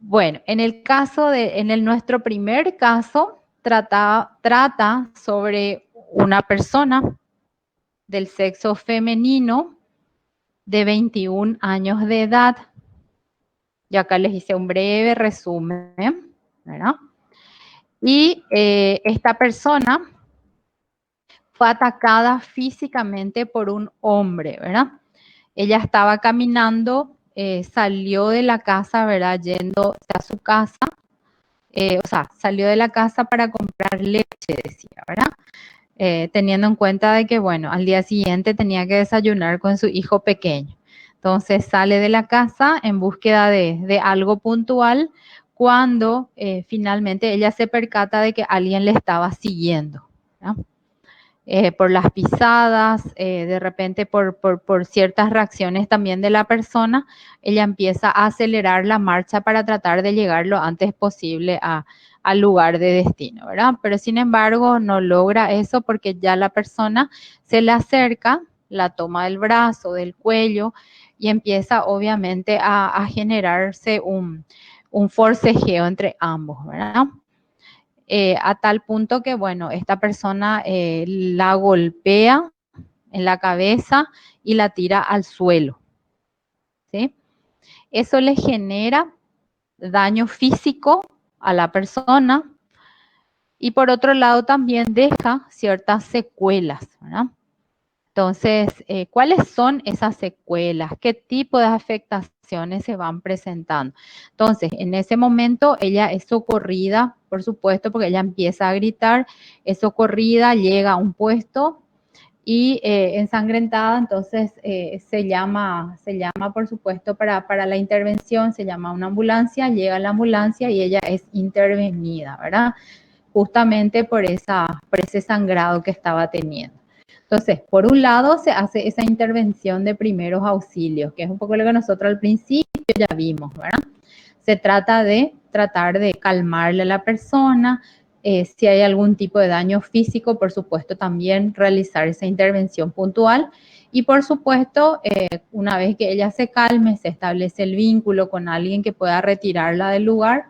Bueno, nuestro primer caso trata sobre una persona del sexo femenino de 21 años de edad. Y acá les hice un breve resumen, ¿verdad? Y esta persona fue atacada físicamente por un hombre, ¿verdad? Ella estaba caminando, salió de la casa, ¿verdad? Yendo a su casa, o sea, salió de la casa para comprar leche, decía, ¿verdad? Teniendo en cuenta de que, bueno, al día siguiente tenía que desayunar con su hijo pequeño. Entonces sale de la casa en búsqueda de algo puntual cuando finalmente ella se percata de que alguien le estaba siguiendo, ¿no? Por las pisadas, de repente por ciertas reacciones también de la persona, ella empieza a acelerar la marcha para tratar de llegar lo antes posible al lugar de destino, ¿verdad? Pero sin embargo no logra eso porque ya la persona se le acerca, la toma del brazo, del cuello y empieza obviamente a generarse un forcejeo entre ambos, ¿verdad? A tal punto que, bueno, esta persona la golpea en la cabeza y la tira al suelo, ¿sí? Eso le genera daño físico a la persona y por otro lado también deja ciertas secuelas, ¿verdad? Entonces, ¿cuáles son esas secuelas? ¿Qué tipo de afectaciones se van presentando? Entonces, en ese momento ella es socorrida, por supuesto, porque ella empieza a gritar, es socorrida, llega a un puesto y ensangrentada, entonces se llama, por supuesto, para la intervención, se llama una ambulancia, llega la ambulancia y ella es intervenida, ¿verdad? Justamente por ese sangrado que estaba teniendo. Entonces, por un lado se hace esa intervención de primeros auxilios, que es un poco lo que nosotros al principio ya vimos, ¿verdad? Se trata de tratar de calmarle a la persona, si hay algún tipo de daño físico, por supuesto también realizar esa intervención puntual y por supuesto, una vez que ella se calme, se establece el vínculo con alguien que pueda retirarla del lugar,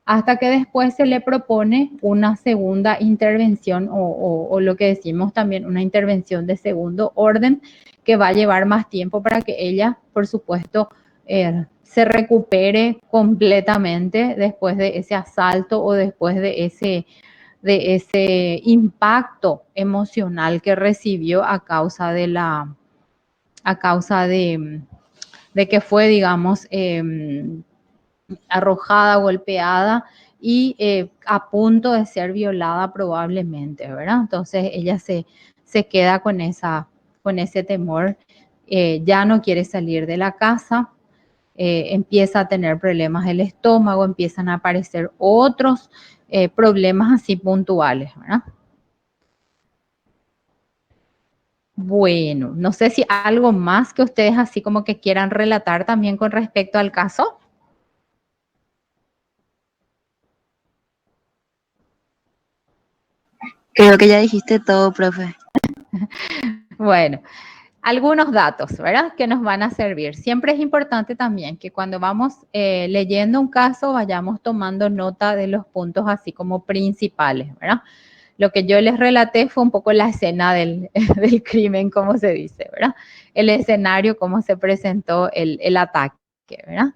hasta que después se le propone una segunda intervención o lo que decimos también una intervención de segundo orden que va a llevar más tiempo para que ella, por supuesto, se recupere completamente después de ese asalto o después de ese impacto emocional que recibió a causa de que fue, digamos, arrojada, golpeada y a punto de ser violada probablemente, ¿verdad? Entonces ella se queda con ese temor, ya no quiere salir de la casa, empieza a tener problemas del estómago, empiezan a aparecer otros problemas así puntuales, ¿verdad? Bueno, no sé si algo más que ustedes así como que quieran relatar también con respecto al caso. Creo que ya dijiste todo, profe. Bueno, algunos datos, ¿verdad? Que nos van a servir. Siempre es importante también que cuando vamos leyendo un caso vayamos tomando nota de los puntos así como principales, ¿verdad? Lo que yo les relaté fue un poco la escena del crimen, como se dice, ¿verdad? El escenario, cómo se presentó el ataque, ¿verdad?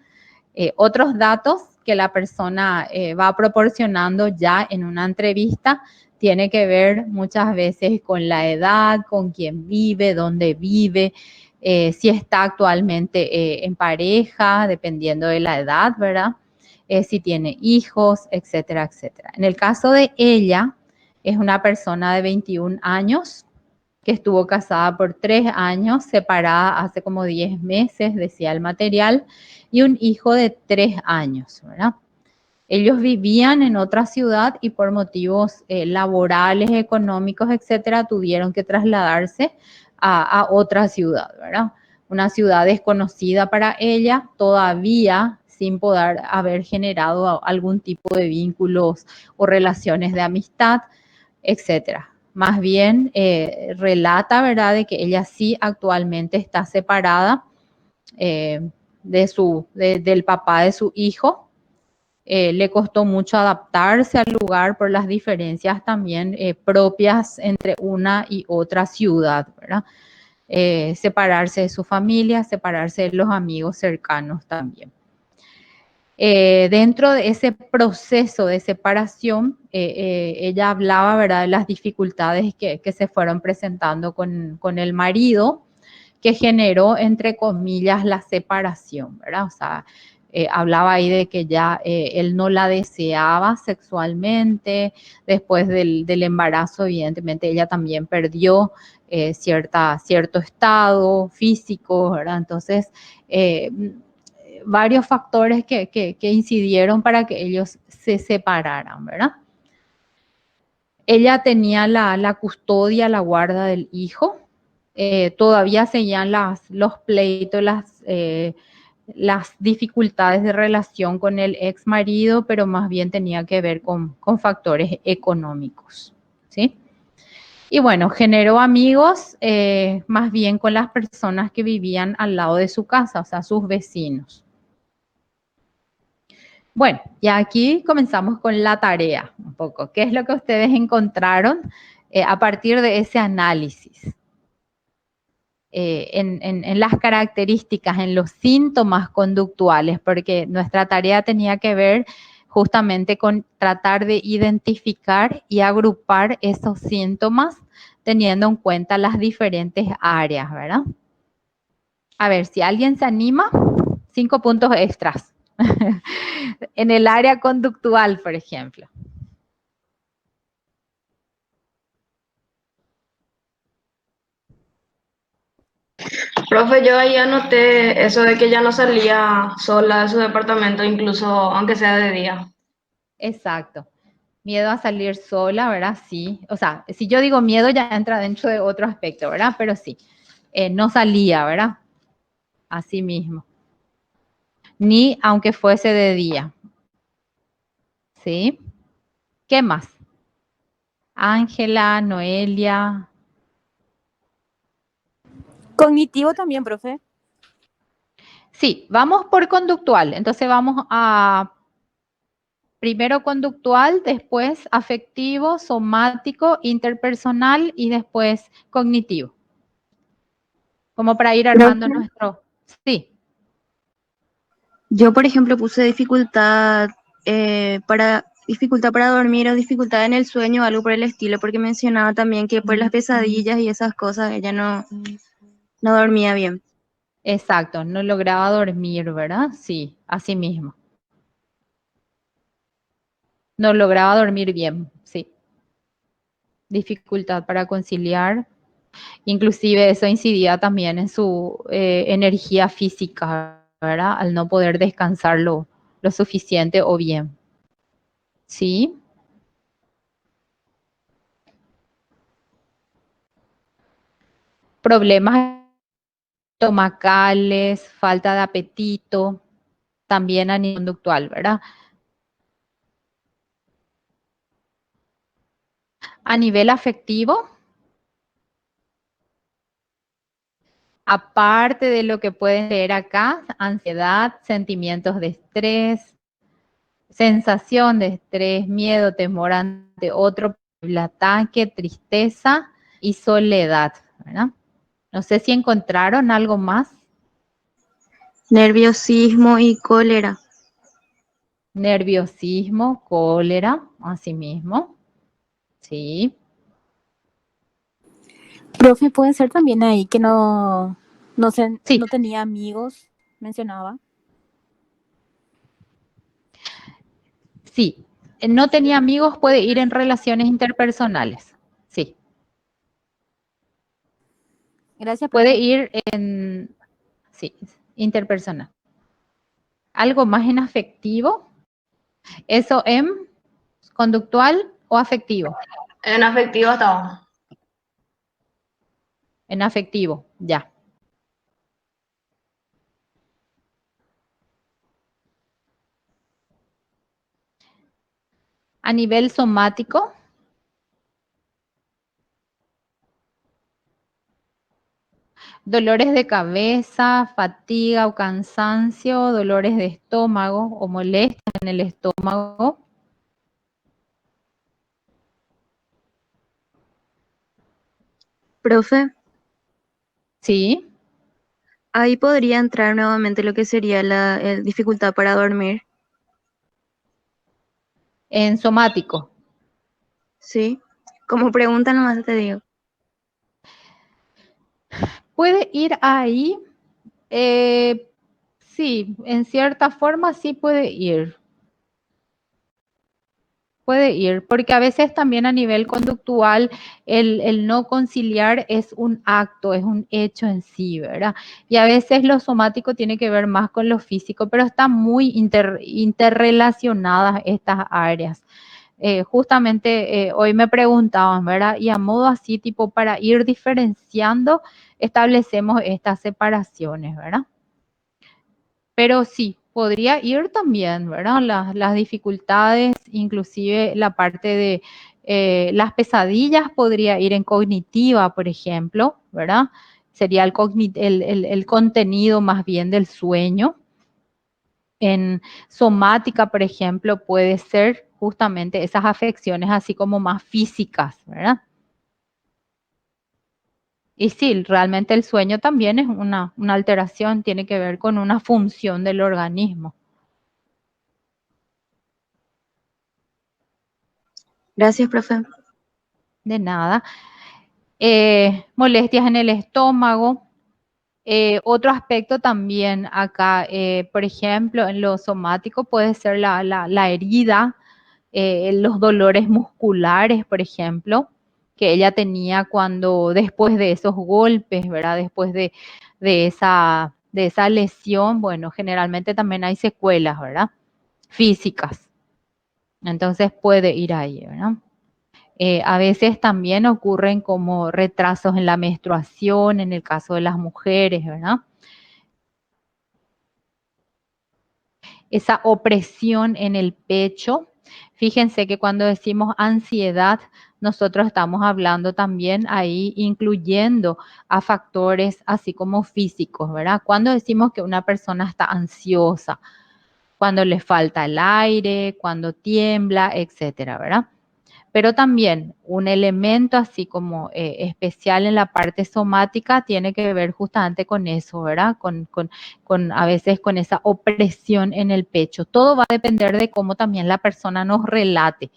Otros datos que la persona va proporcionando ya en una entrevista tiene que ver muchas veces con la edad, con quién vive, dónde vive, si está actualmente en pareja, dependiendo de la edad, ¿verdad? Si tiene hijos, etcétera, etcétera. En el caso de ella, es una persona de 21 años que estuvo casada por 3 años, separada hace como 10 meses, decía el material, y un hijo de 3 años, ¿verdad? Ellos vivían en otra ciudad y por motivos laborales, económicos, etcétera, tuvieron que trasladarse a otra ciudad, ¿verdad? Una ciudad desconocida para ella, todavía sin poder haber generado algún tipo de vínculos o relaciones de amistad, etcétera. Más bien relata, ¿verdad?, de que ella sí actualmente está separada del papá de su hijo, Le costó mucho adaptarse al lugar por las diferencias también propias entre una y otra ciudad, ¿verdad? Separarse de su familia, separarse de los amigos cercanos también. Dentro de ese proceso de separación, ella hablaba, ¿verdad?, de las dificultades que se fueron presentando con el marido, que generó, entre comillas, la separación, ¿verdad? O sea, hablaba ahí de que ya él no la deseaba sexualmente, después del embarazo, evidentemente, ella también perdió cierto estado físico, ¿verdad? Entonces, varios factores que incidieron para que ellos se separaran, ¿verdad? Ella tenía la custodia, la guarda del hijo. Todavía seguían los pleitos, las dificultades de relación con el ex marido, pero más bien tenía que ver con factores económicos, ¿sí? Y bueno, generó amigos más bien con las personas que vivían al lado de su casa, o sea, sus vecinos. Bueno, y aquí comenzamos con la tarea un poco. ¿Qué es lo que ustedes encontraron a partir de ese análisis? En las características, en los síntomas conductuales, porque nuestra tarea tenía que ver justamente con tratar de identificar y agrupar esos síntomas teniendo en cuenta las diferentes áreas, ¿verdad? A ver, si alguien se anima, 5 puntos extras. En el área conductual, por ejemplo. Profe, yo ahí anoté eso de que ya no salía sola de su departamento, incluso aunque sea de día. Exacto. Miedo a salir sola, ¿verdad? Sí. O sea, si yo digo miedo ya entra dentro de otro aspecto, ¿verdad? Pero sí, no salía, ¿verdad? Así mismo. Ni aunque fuese de día. ¿Sí? ¿Qué más? Ángela, Noelia. Cognitivo también, profe. Sí, vamos por conductual. Entonces vamos a primero conductual, después afectivo, somático, interpersonal y después cognitivo. Como para ir armando Profe, nuestro... Sí, yo, por ejemplo, puse dificultad para dormir o dificultad en el sueño, algo por el estilo, porque mencionaba también que por las pesadillas y esas cosas ella no dormía bien. exacto. No lograba dormir, ¿verdad? Sí, así mismo. No lograba dormir bien, sí. Dificultad para conciliar. Inclusive eso incidía también en su energía física, ¿verdad? Al no poder descansar lo suficiente o bien. ¿Sí? Problemas estomacales, falta de apetito, también a nivel conductual, ¿verdad? A nivel afectivo, aparte de lo que pueden leer acá, ansiedad, sentimientos de estrés, sensación de estrés, miedo, temor ante otro posible ataque, tristeza y soledad, ¿verdad? No sé si encontraron algo más. Nerviosismo y cólera. Nerviosismo, cólera, así mismo. Sí. Profe, puede ser también ahí que Sí, no tenía amigos, mencionaba. sí. No tenía amigos, puede ir en relaciones interpersonales. Sí. Gracias, Puede profe. ir en, sí, interpersonal. Algo más en afectivo. ¿Eso en conductual o afectivo? En afectivo estaba. En afectivo, ya. A nivel somático, Dolores de cabeza, fatiga o cansancio, dolores de estómago o molestias en el estómago. Profe, Sí, ahí podría entrar nuevamente lo que sería la dificultad para dormir, en somático. ¿sí? Como pregunta nomás te digo. Puede ir ahí, sí, en cierta forma sí puede ir. Puede ir, porque a veces también a nivel conductual el no conciliar es un acto, es un hecho en sí, ¿verdad? Y a veces lo somático tiene que ver más con lo físico, pero están muy interrelacionadas estas áreas. Justamente hoy me preguntaban, ¿verdad? Y a modo así, tipo, para ir diferenciando, establecemos estas separaciones, ¿verdad? Pero sí, podría ir también, ¿verdad? Las dificultades, inclusive la parte de las pesadillas podría ir en cognitiva, por ejemplo, ¿verdad? Sería el contenido más bien del sueño. En somática, por ejemplo, puede ser justamente esas afecciones así como más físicas, ¿verdad? Y sí, realmente el sueño también es una alteración, tiene que ver con una función del organismo. Gracias, profe. De nada. Molestias en el estómago. Otro aspecto también acá, por ejemplo, en lo somático puede ser la herida, los dolores musculares, por ejemplo, que ella tenía cuando después de esos golpes, ¿verdad? Después de esa lesión, bueno, generalmente también hay secuelas, ¿verdad? Físicas. Entonces puede ir ahí, ¿verdad? A veces también ocurren como retrasos en la menstruación, en el caso de las mujeres, ¿verdad? Esa opresión en el pecho. Fíjense que cuando decimos ansiedad, nosotros estamos hablando también ahí, incluyendo a factores así como físicos, ¿verdad? Cuando decimos que una persona está ansiosa, cuando le falta el aire, cuando tiembla, etcétera, ¿verdad? Pero también un elemento así como especial en la parte somática tiene que ver justamente con eso, ¿verdad? Con a veces con esa opresión en el pecho. Todo va a depender de cómo también la persona nos relate,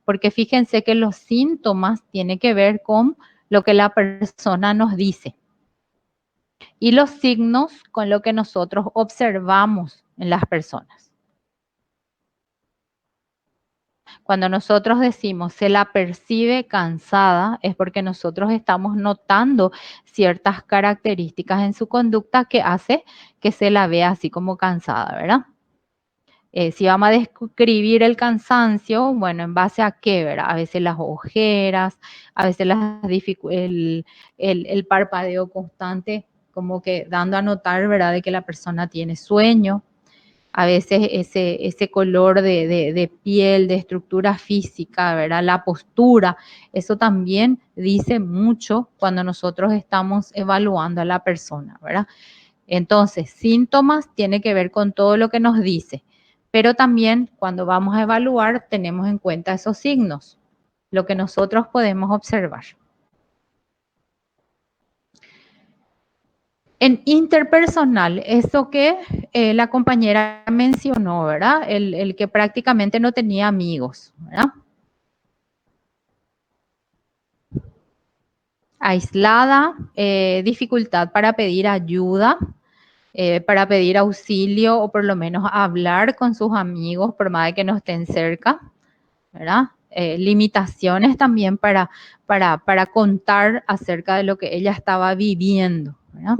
porque fíjense que los síntomas tienen que ver con lo que la persona nos dice y los signos con lo que nosotros observamos en las personas. Cuando nosotros decimos se la percibe cansada, es porque nosotros estamos notando ciertas características en su conducta que hace que se la vea así como cansada, ¿verdad? Si vamos a describir el cansancio, bueno, ¿en base a qué, verdad? A veces las ojeras, a veces el parpadeo constante, como que dando a notar, ¿verdad?, de que la persona tiene sueño. A veces ese color de piel, de estructura física, ¿verdad? La postura, eso también dice mucho cuando nosotros estamos evaluando a la persona, ¿verdad? Entonces, síntomas tiene que ver con todo lo que nos dice, pero también cuando vamos a evaluar tenemos en cuenta esos signos, lo que nosotros podemos observar. En interpersonal, eso que la compañera mencionó, ¿verdad? El que prácticamente no tenía amigos, ¿verdad? Aislada, dificultad para pedir ayuda, para pedir auxilio o por lo menos hablar con sus amigos por más de que no estén cerca, ¿verdad? Limitaciones también para contar acerca de lo que ella estaba viviendo, ¿verdad?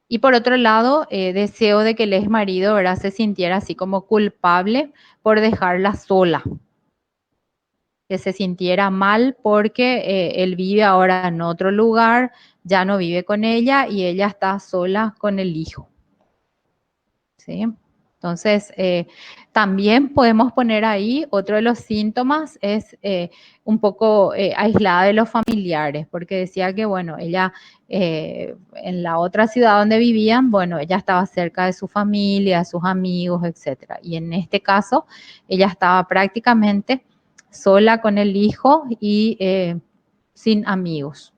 Y por otro lado, deseo de que el ex marido, ¿verdad?, se sintiera así como culpable por dejarla sola, que se sintiera mal porque él vive ahora en otro lugar, ya no vive con ella y ella está sola con el hijo. ¿Sí? Entonces, también podemos poner ahí, otro de los síntomas es un poco aislada de los familiares, porque decía que, bueno, ella en la otra ciudad donde vivían, bueno, ella estaba cerca de su familia, de sus amigos, etcétera. Y en este caso, ella estaba prácticamente sola con el hijo y sin amigos.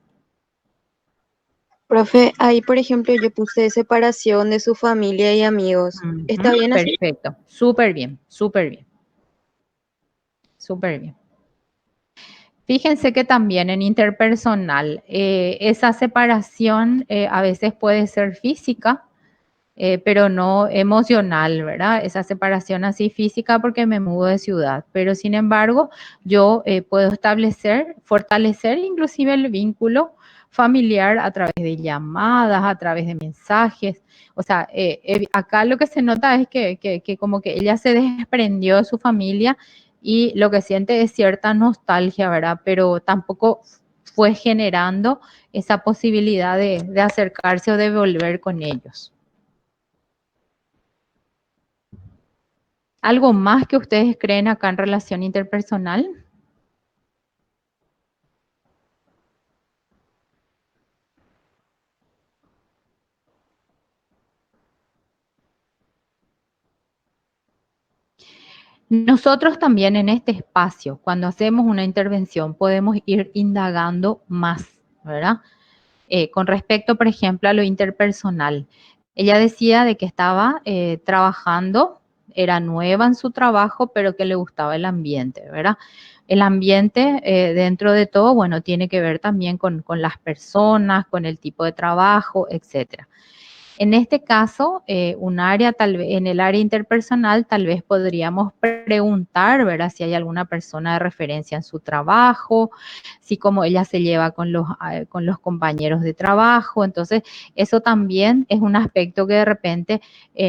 Profe, ahí por ejemplo yo puse separación de su familia y amigos. ¿Está Ujú, bien así? perfecto, súper bien, súper bien, súper bien. Fíjense que también en interpersonal, esa separación a veces puede ser física, pero no emocional, ¿verdad? Esa separación así física porque me mudo de ciudad, pero sin embargo yo puedo establecer, fortalecer inclusive el vínculo familiar a través de llamadas, a través de mensajes. O sea, acá lo que se nota es que como que ella se desprendió de su familia y lo que siente es cierta nostalgia, ¿verdad? Pero tampoco fue generando esa posibilidad de acercarse o de volver con ellos. ¿Algo más que ustedes creen acá en relación interpersonal? Nosotros también en este espacio, cuando hacemos una intervención, podemos ir indagando más, ¿verdad? Con respecto, por ejemplo, a lo interpersonal. Ella decía de que estaba trabajando, era nueva en su trabajo, pero que le gustaba el ambiente, ¿verdad? El ambiente, dentro de todo, bueno, tiene que ver también con las personas, con el tipo de trabajo, etcétera. En este caso, un área tal vez, en el área interpersonal, tal vez podríamos preguntar, ¿verdad? Si hay alguna persona de referencia en su trabajo, si cómo ella se lleva con los compañeros de trabajo. Entonces, eso también es un aspecto que de repente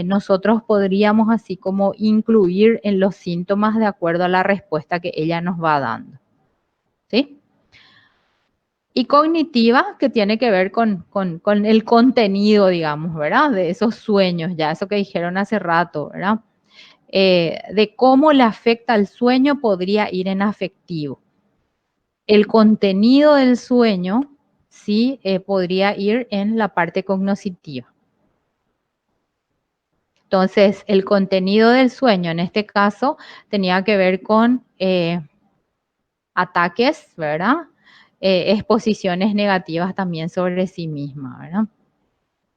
nosotros podríamos así como incluir en los síntomas de acuerdo a la respuesta que ella nos va dando. ¿Sí? Y cognitiva, que tiene que ver con el contenido, digamos, ¿verdad? De esos sueños, ya eso que dijeron hace rato, ¿verdad? De cómo le afecta al sueño podría ir en afectivo. El contenido del sueño, sí, podría ir en la parte cognoscitiva. Entonces, el contenido del sueño, en este caso, tenía que ver con ataques, ¿verdad? Exposiciones negativas también sobre sí misma, ¿verdad?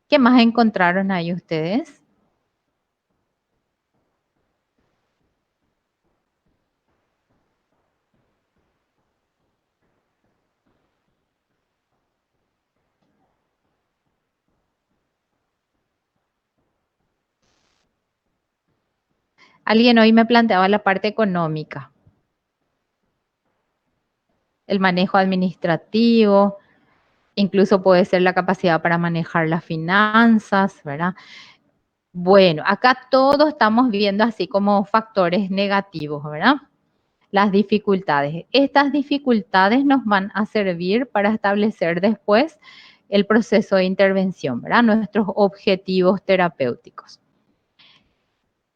¿Qué más encontraron ahí ustedes? Alguien hoy me planteaba la parte económica, el manejo administrativo, incluso puede ser la capacidad para manejar las finanzas, ¿verdad? Bueno, acá todos estamos viendo así como factores negativos, ¿verdad? Las dificultades. Estas dificultades nos van a servir para establecer después el proceso de intervención, ¿verdad? Nuestros objetivos terapéuticos.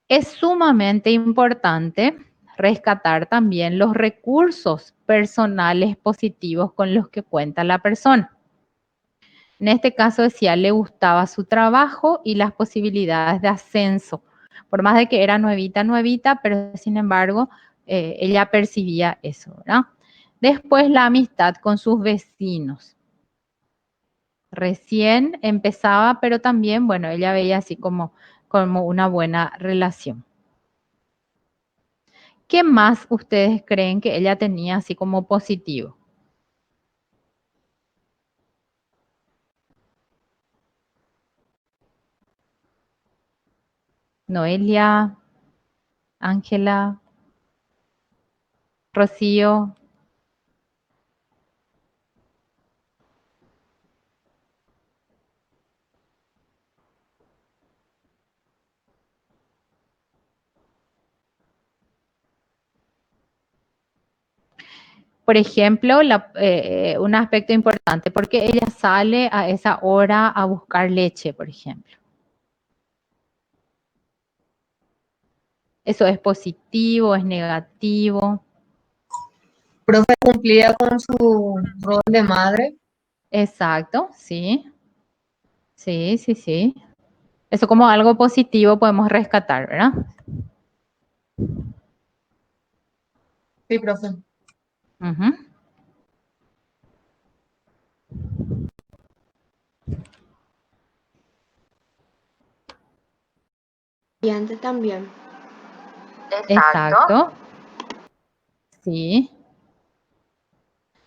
Es sumamente importante rescatar también los recursos personales positivos con los que cuenta la persona. En este caso decía, le gustaba su trabajo y las posibilidades de ascenso. Por más de que era nuevita, nuevita, pero sin embargo, ella percibía eso, ¿verdad? Después la amistad con sus vecinos. Recién empezaba, pero también, bueno, ella veía así como una buena relación. ¿Qué más ustedes creen que ella tenía así como positivo? Noelia, Ángela, Rocío. Por ejemplo, un aspecto importante, porque ella sale a esa hora a buscar leche, por ejemplo. ¿Eso es positivo, es negativo? Profe, cumplía con su rol de madre. Exacto, sí. Sí, sí, sí. Eso como algo positivo podemos rescatar, ¿verdad? Sí, profe. Ujú. Estudiante también. Exacto. Sí.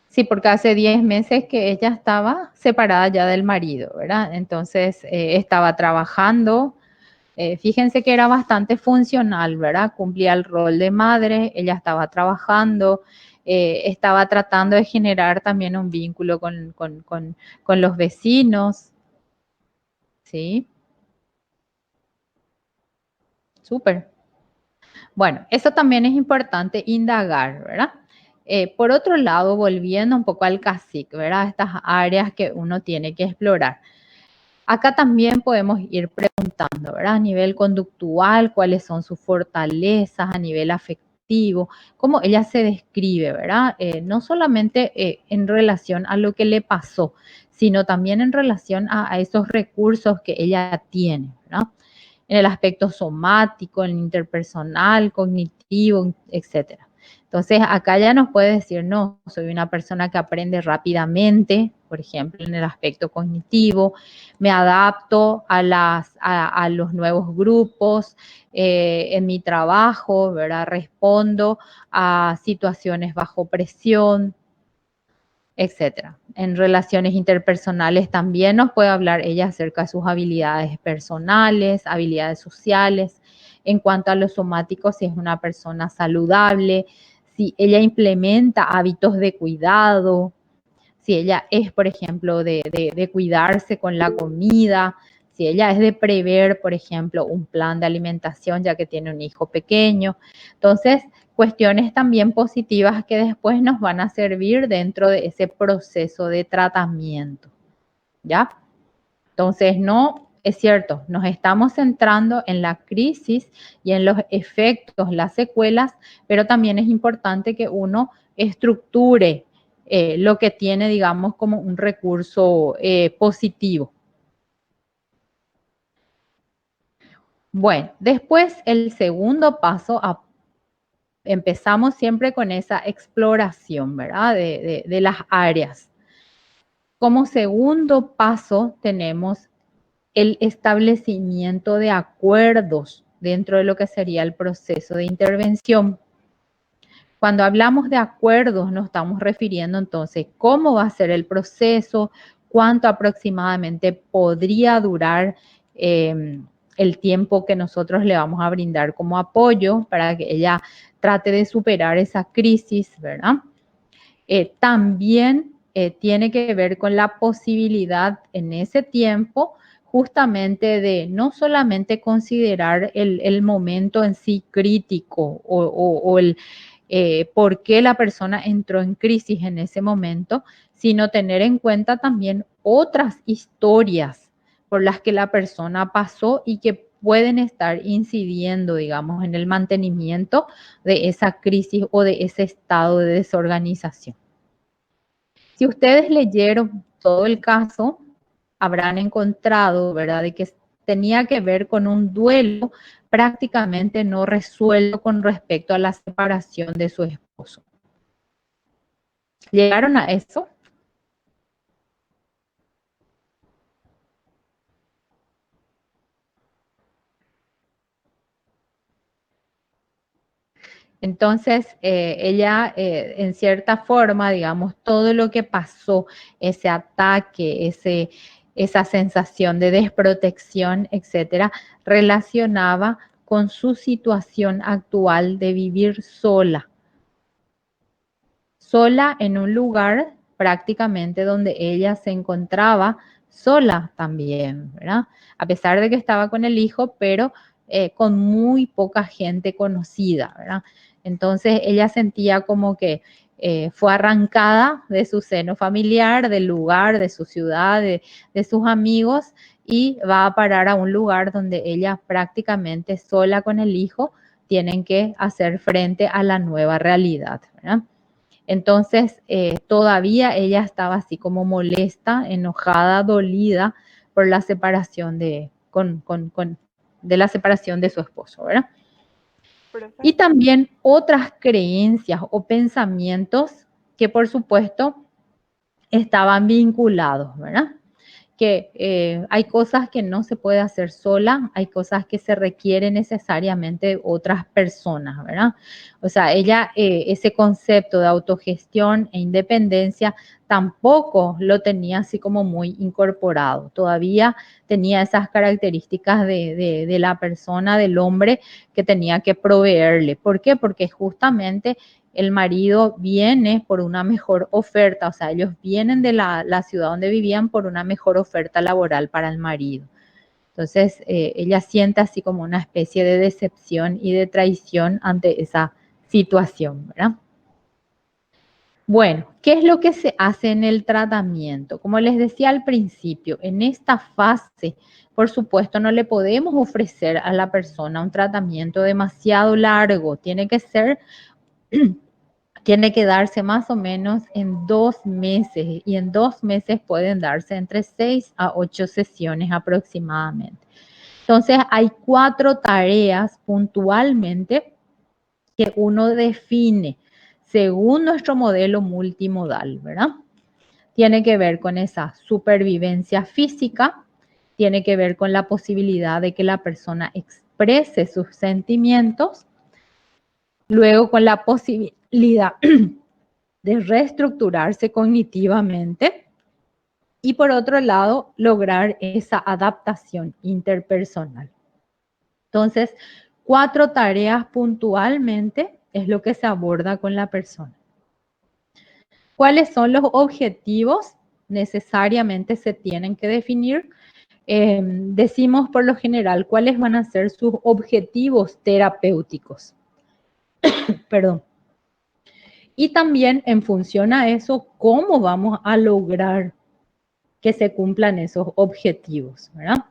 Sí, porque hace 10 meses que ella estaba separada ya del marido, ¿verdad? Entonces estaba trabajando. Fíjense que era bastante funcional, ¿verdad? Cumplía el rol de madre, ella estaba trabajando, estaba tratando de generar también un vínculo con los vecinos, ¿sí? Súper. Bueno, eso también es importante indagar, ¿verdad? Por otro lado, volviendo un poco al cacique, ¿verdad? Estas áreas que uno tiene que explorar. Acá también podemos ir preguntando, ¿verdad? A nivel conductual, cuáles son sus fortalezas, a nivel afectivo, cómo ella se describe, ¿verdad? No solamente en relación a lo que le pasó, sino también en relación a esos recursos que ella tiene, ¿verdad? En el aspecto somático, en el interpersonal, cognitivo, etcétera. Entonces, acá ya nos puede decir, no, soy una persona que aprende rápidamente, por ejemplo, en el aspecto cognitivo, me adapto a los nuevos grupos, en mi trabajo, ¿verdad? Respondo a situaciones bajo presión, etcétera. En relaciones interpersonales también nos puede hablar ella acerca de sus habilidades personales, habilidades sociales. En cuanto a lo somático, si es una persona saludable, si ella implementa hábitos de cuidado, si ella es, por ejemplo, de cuidarse con la comida, si ella es de prever, por ejemplo, un plan de alimentación ya que tiene un hijo pequeño. Entonces, cuestiones también positivas que después nos van a servir dentro de ese proceso de tratamiento, ¿ya? Entonces, no, es cierto, nos estamos centrando en la crisis y en los efectos, las secuelas, pero también es importante que uno estructure lo que tiene, digamos, como un recurso positivo. Bueno, después el segundo paso, empezamos siempre con esa exploración, ¿verdad? De las áreas. Como segundo paso tenemos el establecimiento de acuerdos dentro de lo que sería el proceso de intervención. Cuando hablamos de acuerdos, nos estamos refiriendo entonces cómo va a ser el proceso, cuánto aproximadamente podría durar el tiempo que nosotros le vamos a brindar como apoyo para que ella trate de superar esa crisis, ¿verdad? También tiene que ver con la posibilidad en ese tiempo justamente de no solamente considerar el momento en sí crítico o el por qué la persona entró en crisis en ese momento, sino tener en cuenta también otras historias por las que la persona pasó y que pueden estar incidiendo, digamos, en el mantenimiento de esa crisis o de ese estado de desorganización. Si ustedes leyeron todo el caso, habrán encontrado, ¿verdad?, de que tenía que ver con un duelo prácticamente no resuelto con respecto a la separación de su esposo. ¿Llegaron a eso? Entonces, ella, en cierta forma, digamos, todo lo que pasó, ese ataque, esa sensación de desprotección, etcétera, relacionaba con su situación actual de vivir sola. Sola en un lugar prácticamente donde ella se encontraba sola también, ¿verdad? A pesar de que estaba con el hijo, pero con muy poca gente conocida, ¿verdad? Entonces ella sentía como que fue arrancada de su seno familiar, del lugar, de su ciudad, de sus amigos, y va a parar a un lugar donde ella prácticamente sola con el hijo tienen que hacer frente a la nueva realidad, ¿verdad? Entonces, todavía ella estaba así como molesta, enojada, dolida por la separación de la separación de su esposo, ¿verdad? Y también otras creencias o pensamientos que, por supuesto, estaban vinculados, ¿verdad? Que hay cosas que no se puede hacer sola, hay cosas que se requieren necesariamente de otras personas, ¿verdad? O sea, ella ese concepto de autogestión e independencia tampoco lo tenía así como muy incorporado, todavía tenía esas características de la persona, del hombre que tenía que proveerle. ¿Por qué? Porque justamente el marido viene por una mejor oferta, o sea, ellos vienen de la ciudad donde vivían por una mejor oferta laboral para el marido. Entonces, ella siente así como una especie de decepción y de traición ante esa situación, ¿verdad? Bueno, ¿qué es lo que se hace en el tratamiento? Como les decía al principio, en esta fase, por supuesto, no le podemos ofrecer a la persona un tratamiento demasiado largo, tiene que ser tiene que darse más o menos en 2 meses y en 2 meses pueden darse entre 6 a 8 sesiones aproximadamente. Entonces hay 4 tareas puntualmente que uno define según nuestro modelo multimodal, ¿verdad? Tiene que ver con esa supervivencia física, tiene que ver con la posibilidad de que la persona exprese sus sentimientos, luego con la posibilidad de reestructurarse cognitivamente y por otro lado, lograr esa adaptación interpersonal. Entonces, 4 tareas puntualmente es lo que se aborda con la persona. ¿Cuáles son los objetivos? Necesariamente se tienen que definir. Decimos por lo general cuáles van a ser sus objetivos terapéuticos. Perdón. Y también en función a eso, cómo vamos a lograr que se cumplan esos objetivos, ¿verdad?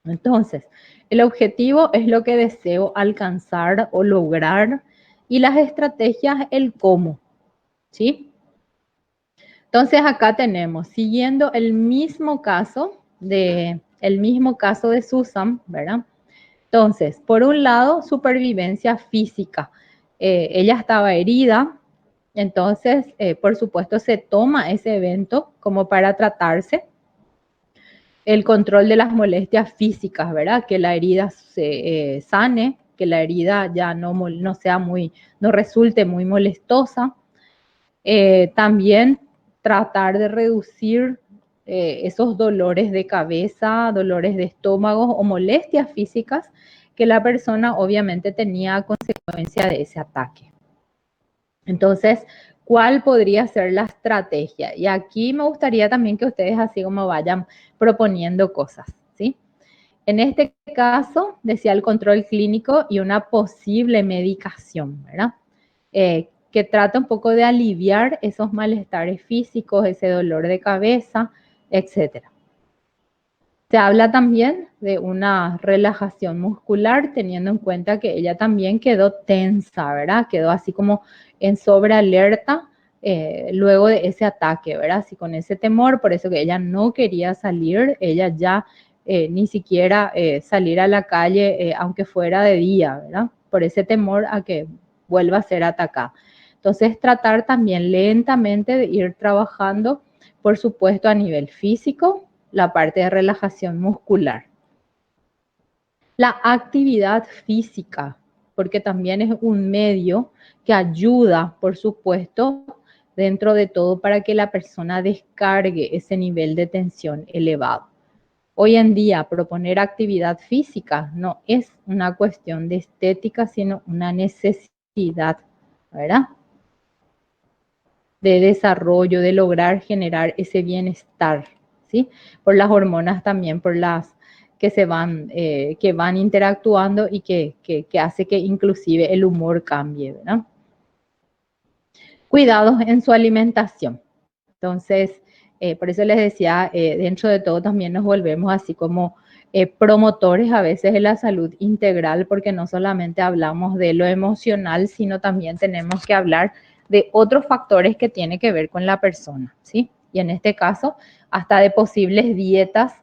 Entonces, el objetivo es lo que deseo alcanzar o lograr y las estrategias, el cómo, ¿sí? Entonces, acá tenemos, siguiendo el mismo caso de Susan, ¿verdad? Entonces, por un lado, supervivencia física. Ella estaba herida, entonces, por supuesto, se toma ese evento como para tratarse. El control de las molestias físicas, ¿verdad? Que la herida se sane, que la herida ya no resulte muy molestosa. También tratar de reducir esos dolores de cabeza, dolores de estómago o molestias físicas que la persona obviamente tenía a consecuencia de ese ataque. Entonces, ¿cuál podría ser la estrategia? Y aquí me gustaría también que ustedes así como vayan proponiendo cosas, ¿sí? En este caso, decía el control clínico y una posible medicación, ¿verdad? Que trata un poco de aliviar esos malestares físicos, ese dolor de cabeza, etc. Se habla también de una relajación muscular, teniendo en cuenta que ella también quedó tensa, ¿verdad? Quedó así como en sobrealerta luego de ese ataque, ¿verdad? Así con ese temor, por eso que ella no quería salir, ella ya ni siquiera salir a la calle, aunque fuera de día, ¿verdad? Por ese temor a que vuelva a ser atacada. Entonces, tratar también lentamente de ir trabajando, por supuesto, a nivel físico, la parte de relajación muscular. La actividad física, porque también es un medio que ayuda, por supuesto, dentro de todo para que la persona descargue ese nivel de tensión elevado. Hoy en día, proponer actividad física no es una cuestión de estética, sino una necesidad, ¿verdad? De desarrollo, de lograr generar ese bienestar, ¿sí? Por las hormonas también, por las que van interactuando y que hace que inclusive el humor cambie, ¿verdad? Cuidados en su alimentación. Entonces, Por eso les decía, dentro de todo también nos volvemos así como promotores a veces de la salud integral, porque no solamente hablamos de lo emocional, sino también tenemos que hablar de otros factores que tienen que ver con la persona, ¿sí? Y en este caso, hasta de posibles dietas.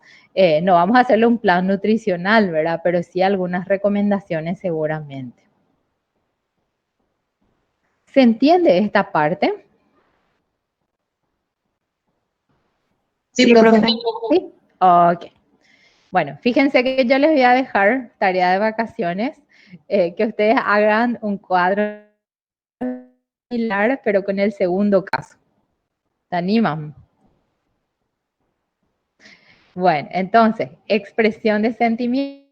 No vamos a hacerle un plan nutricional, ¿verdad? Pero sí algunas recomendaciones seguramente. ¿Se entiende esta parte? Sí, Sí, profe. profe. Sí. Ok. Bueno, fíjense que yo les voy a dejar tarea de vacaciones, que ustedes hagan un cuadro similar, pero con el segundo caso. ¿Se animan? Bueno, entonces, expresión de sentimientos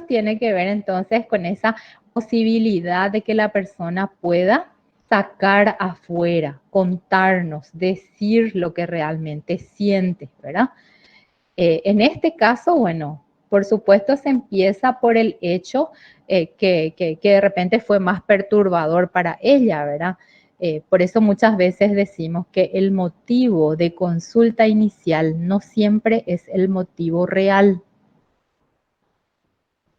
tiene que ver entonces con esa posibilidad de que la persona pueda sacar afuera, contarnos, decir lo que realmente siente, ¿verdad? En este caso, bueno, por supuesto se empieza por el hecho que de repente fue más perturbador para ella, ¿verdad? Por eso muchas veces decimos que el motivo de consulta inicial no siempre es el motivo real,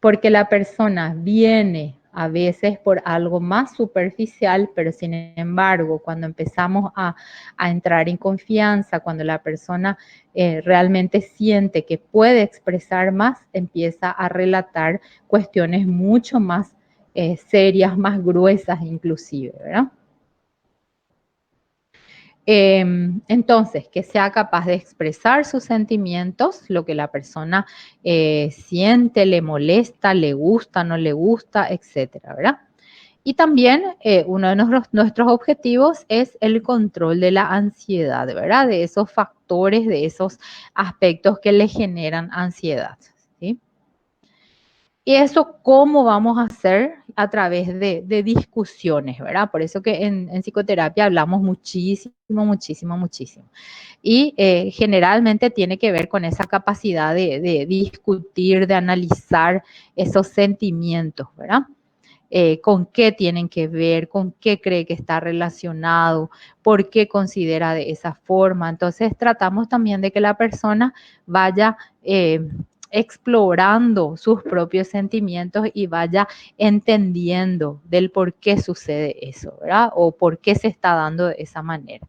porque la persona viene a veces por algo más superficial, pero sin embargo, cuando empezamos a entrar en confianza, cuando la persona realmente siente que puede expresar más, empieza a relatar cuestiones mucho más serias, más gruesas inclusive, ¿verdad? Entonces, que sea capaz de expresar sus sentimientos, lo que la persona siente, le molesta, le gusta, no le gusta, etcétera, ¿verdad? Y también uno de nuestros objetivos es el control de la ansiedad, ¿verdad? De esos factores, de esos aspectos que le generan ansiedad, ¿sí? Y eso, ¿cómo vamos a hacer? A través de discusiones, ¿verdad? Por eso que en psicoterapia hablamos muchísimo, muchísimo, muchísimo. Y generalmente tiene que ver con esa capacidad de discutir, de analizar esos sentimientos, ¿verdad? Con qué tienen que ver, con qué cree que está relacionado, por qué considera de esa forma. Entonces tratamos también de que la persona vaya explorando sus propios sentimientos y vaya entendiendo del por qué sucede eso, ¿verdad? O por qué se está dando de esa manera.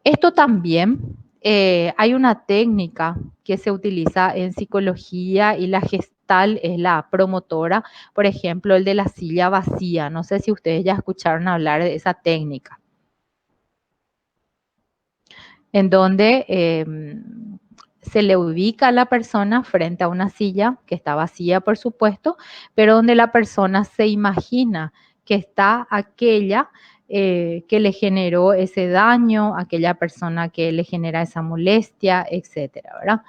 Esto también hay una técnica que se utiliza en psicología y la gestal es la promotora, por ejemplo, el de la silla vacía. No sé si ustedes ya escucharon hablar de esa técnica, en donde se le ubica a la persona frente a una silla que está vacía, por supuesto, pero donde la persona se imagina que está aquella que le generó ese daño, aquella persona que le genera esa molestia, etcétera, ¿verdad?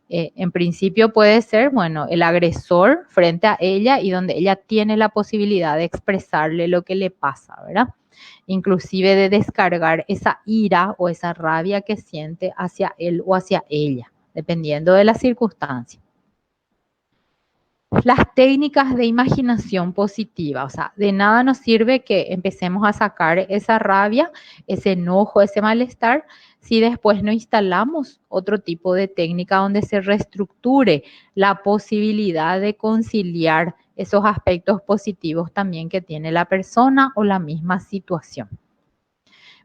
En principio puede ser, bueno, el agresor frente a ella y donde ella tiene la posibilidad de expresarle lo que le pasa, ¿verdad? Inclusive de descargar esa ira o esa rabia que siente hacia él o hacia ella, dependiendo de la circunstancia. Las técnicas de imaginación positiva, o sea, de nada nos sirve que empecemos a sacar esa rabia, ese enojo, ese malestar, si después no instalamos otro tipo de técnica donde se reestructure la posibilidad de conciliar esos aspectos positivos también que tiene la persona o la misma situación.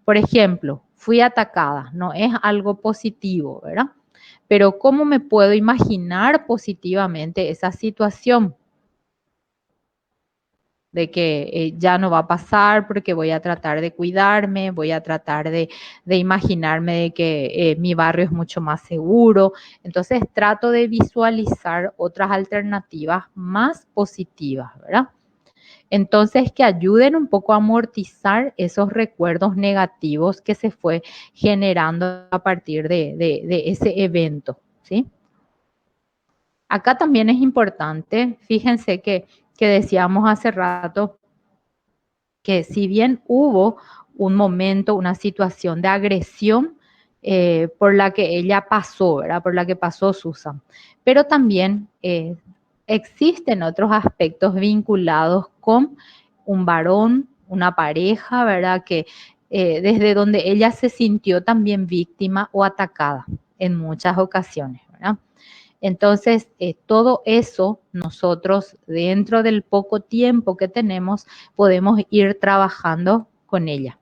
Por ejemplo, fui atacada, no es algo positivo, ¿verdad? Pero ¿cómo me puedo imaginar positivamente esa situación? De que ya no va a pasar porque voy a tratar de cuidarme, voy a tratar de imaginarme de que mi barrio es mucho más seguro. Entonces trato de visualizar otras alternativas más positivas, ¿verdad? Entonces, que ayuden un poco a amortizar esos recuerdos negativos que se fue generando a partir de ese evento, ¿sí? Acá también es importante, fíjense que decíamos hace rato que si bien hubo un momento, una situación de agresión por la que ella pasó, ¿verdad? Por la que pasó Susan, pero también existen otros aspectos vinculados con un varón, una pareja, ¿verdad? Que desde donde ella se sintió también víctima o atacada en muchas ocasiones, ¿verdad? Entonces, todo eso nosotros dentro del poco tiempo que tenemos podemos ir trabajando con ella,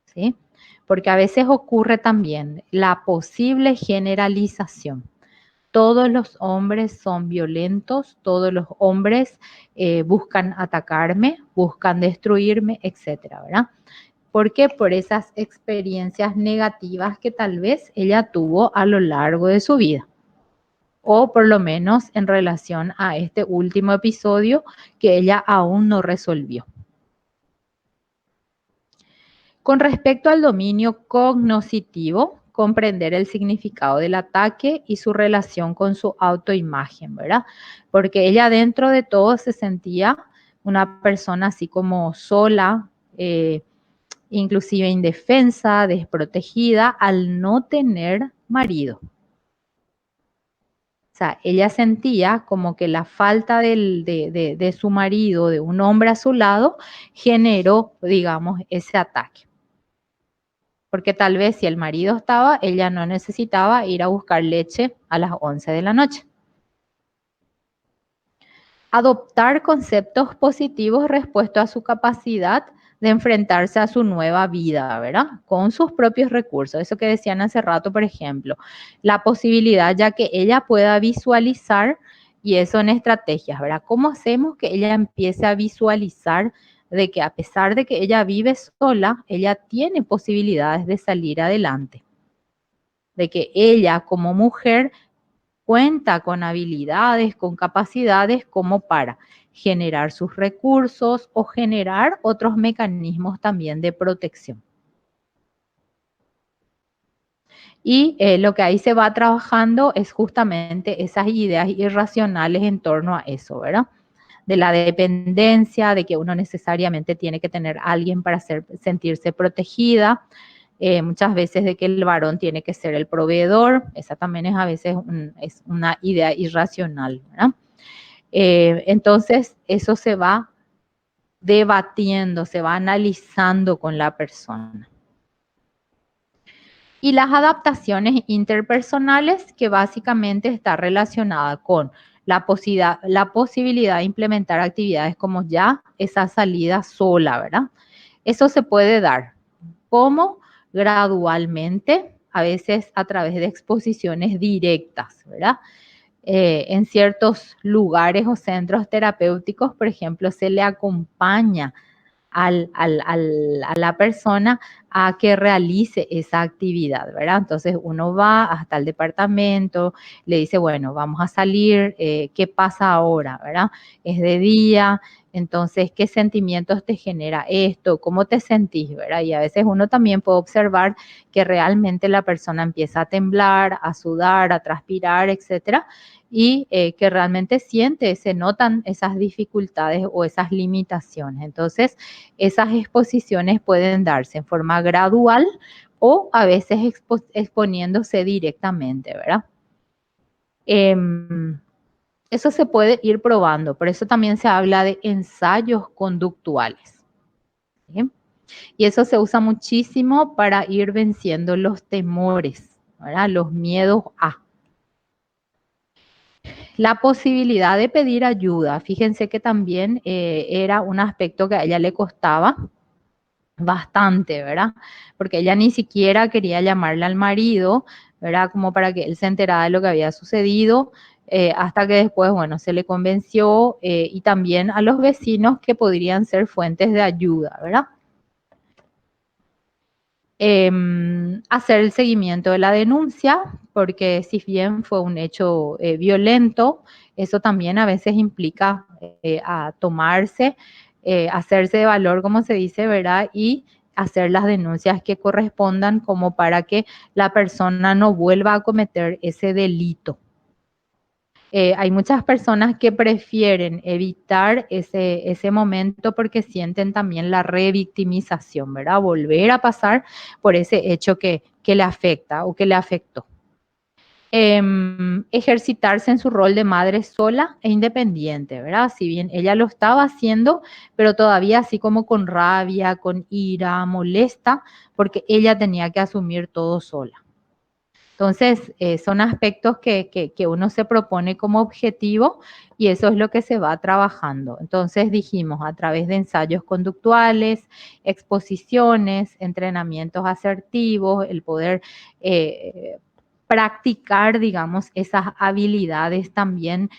¿sí? Porque a veces ocurre también la posible generalización. Todos los hombres son violentos, todos los hombres buscan atacarme, buscan destruirme, etcétera, ¿verdad? ¿Por qué? Por esas experiencias negativas que tal vez ella tuvo a lo largo de su vida. O por lo menos en relación a este último episodio que ella aún no resolvió. Con respecto al dominio cognoscitivo, comprender el significado del ataque y su relación con su autoimagen, ¿verdad? Porque ella dentro de todo se sentía una persona así como sola, inclusive indefensa, desprotegida, al no tener marido. O sea, ella sentía como que la falta de su marido, de un hombre a su lado, generó, digamos, ese ataque. Porque tal vez si el marido estaba, ella no necesitaba ir a buscar leche a las 11 de la noche. Adoptar conceptos positivos respecto a su capacidad de enfrentarse a su nueva vida, ¿verdad? Con sus propios recursos. Eso que decían hace rato, por ejemplo, la posibilidad ya que ella pueda visualizar, y eso en estrategias, ¿verdad? ¿Cómo hacemos que ella empiece a visualizar de que a pesar de que ella vive sola, ella tiene posibilidades de salir adelante? De que ella como mujer cuenta con habilidades, con capacidades como para generar sus recursos o generar otros mecanismos también de protección. Y lo que ahí se va trabajando es justamente esas ideas irracionales en torno a eso, ¿verdad? De la dependencia, de que uno necesariamente tiene que tener a alguien para sentirse protegida, muchas veces de que el varón tiene que ser el proveedor, esa también es a veces es una idea irracional, ¿verdad? Entonces, eso se va debatiendo, se va analizando con la persona. Y las adaptaciones interpersonales, que básicamente está relacionada con la posibilidad de implementar actividades como ya esa salida sola, ¿verdad? Eso se puede dar como gradualmente, a veces a través de exposiciones directas, ¿verdad? En ciertos lugares o centros terapéuticos, por ejemplo, se le acompaña a la persona a que realice esa actividad, ¿verdad? Entonces uno va hasta el departamento, le dice, bueno, vamos a salir, ¿qué pasa ahora, verdad? Es de día, entonces, ¿qué sentimientos te genera esto? ¿Cómo te sentís, verdad? Y a veces uno también puede observar que realmente la persona empieza a temblar, a sudar, a transpirar, etcétera, y que realmente siente, se notan esas dificultades o esas limitaciones. Entonces, esas exposiciones pueden darse en forma gradual o a veces exponiéndose directamente, ¿verdad? Eso se puede ir probando, por eso también se habla de ensayos conductuales, ¿sí? Y eso se usa muchísimo para ir venciendo los temores, ¿verdad? Los miedos a. La posibilidad de pedir ayuda, fíjense que también era un aspecto que a ella le costaba bastante, ¿verdad? Porque ella ni siquiera quería llamarle al marido, ¿verdad? Como para que él se enterara de lo que había sucedido, hasta que después, bueno, se le convenció y también a los vecinos que podrían ser fuentes de ayuda, ¿verdad? Hacer el seguimiento de la denuncia, porque si bien fue un hecho violento, eso también a veces implica a tomarse, hacerse de valor, como se dice, ¿verdad? Y hacer las denuncias que correspondan como para que la persona no vuelva a cometer ese delito. Hay muchas personas que prefieren evitar ese momento porque sienten también la revictimización, ¿verdad? Volver a pasar por ese hecho que le afecta o que le afectó. ejercitarse en su rol de madre sola e independiente, ¿verdad? Si bien ella lo estaba haciendo, pero todavía así como con rabia, con ira, molesta, porque ella tenía que asumir todo sola. Entonces, son aspectos que uno se propone como objetivo y eso es lo que se va trabajando. Entonces, dijimos, a través de ensayos conductuales, exposiciones, entrenamientos asertivos, el poder practicar, digamos, esas habilidades también,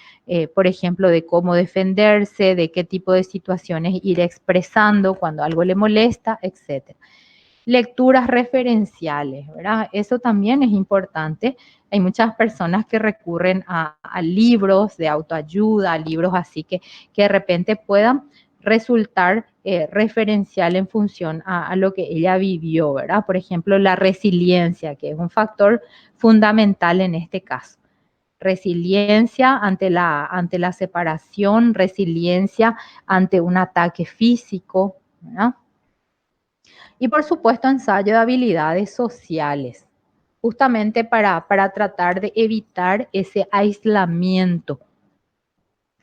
por ejemplo, de cómo defenderse, de qué tipo de situaciones ir expresando cuando algo le molesta, etcétera. Lecturas referenciales, ¿verdad? Eso también es importante. Hay muchas personas que recurren a libros de autoayuda, a libros así que de repente puedan resultar referencial en función a lo que ella vivió, ¿verdad? Por ejemplo, la resiliencia, que es un factor fundamental en este caso. Resiliencia ante la separación, resiliencia ante un ataque físico, ¿verdad? Y por supuesto, ensayo de habilidades sociales, justamente para tratar de evitar ese aislamiento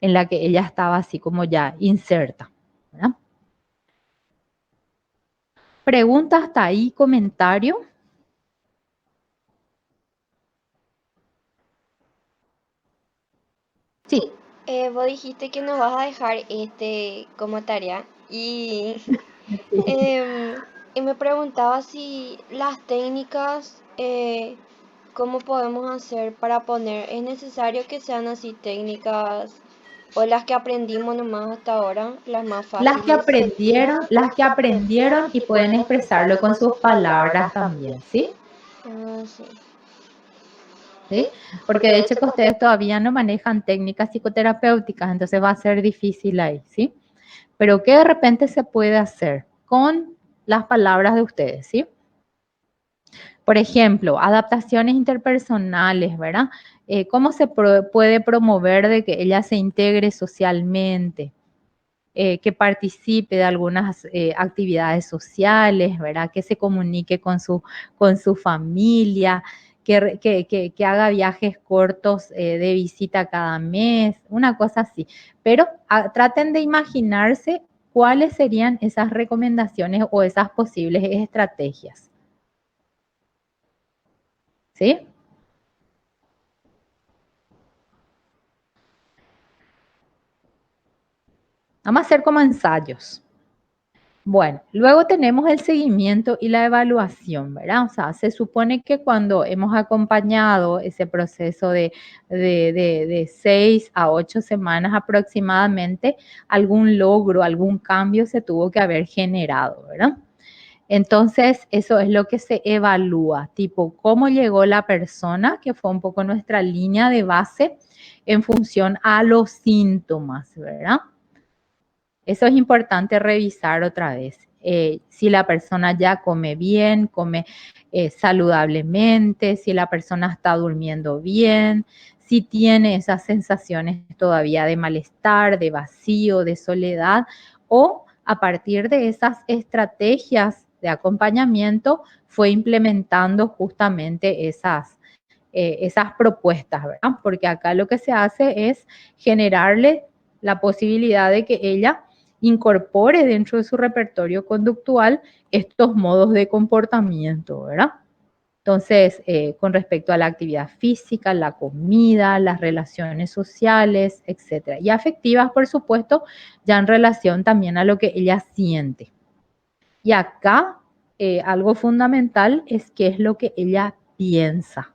en la que ella estaba así como ya inserta, ¿verdad? ¿Pregunta hasta ahí, comentario? Sí. Vos dijiste que nos vas a dejar como tarea em, y me preguntaba si las técnicas, ¿cómo podemos hacer para poner? ¿Es necesario que sean así técnicas o las que aprendimos nomás hasta ahora, las más Las que fáciles? aprendieron y pueden expresarlo con sus palabras también, ¿sí? Ah, sí. ¿Sí? Porque de hecho que ustedes todavía no manejan técnicas psicoterapéuticas, entonces va a ser difícil ahí, ¿sí? Pero que de repente se puede hacer con las palabras de ustedes, ¿sí? Por ejemplo, adaptaciones interpersonales, ¿verdad? ¿Cómo se puede promover de que ella se integre socialmente? Que participe de algunas actividades sociales, ¿verdad? Que se comunique con su familia, que haga viajes cortos de visita cada mes, una cosa así. Pero traten de imaginarse cuáles serían esas recomendaciones o esas posibles estrategias. ¿Sí? Vamos a hacer como ensayos. Bueno, luego tenemos el seguimiento y la evaluación, ¿verdad? O sea, se supone que cuando hemos acompañado ese proceso de 6 a 8 semanas aproximadamente, algún logro, algún cambio se tuvo que haber generado, ¿verdad? Entonces, eso es lo que se evalúa, tipo, cómo llegó la persona, que fue un poco nuestra línea de base en función a los síntomas, ¿verdad? Eso es importante revisar otra vez. Si la persona ya come bien, come saludablemente, si la persona está durmiendo bien, si tiene esas sensaciones todavía de malestar, de vacío, de soledad, o a partir de esas estrategias de acompañamiento fue implementando justamente esas propuestas, ¿verdad? Porque acá lo que se hace es generarle la posibilidad de que ella incorpore dentro de su repertorio conductual estos modos de comportamiento, ¿verdad? Entonces, con respecto a la actividad física, la comida, las relaciones sociales, etcétera. Y afectivas, por supuesto, ya en relación también a lo que ella siente. Y acá, algo fundamental es qué es lo que ella piensa.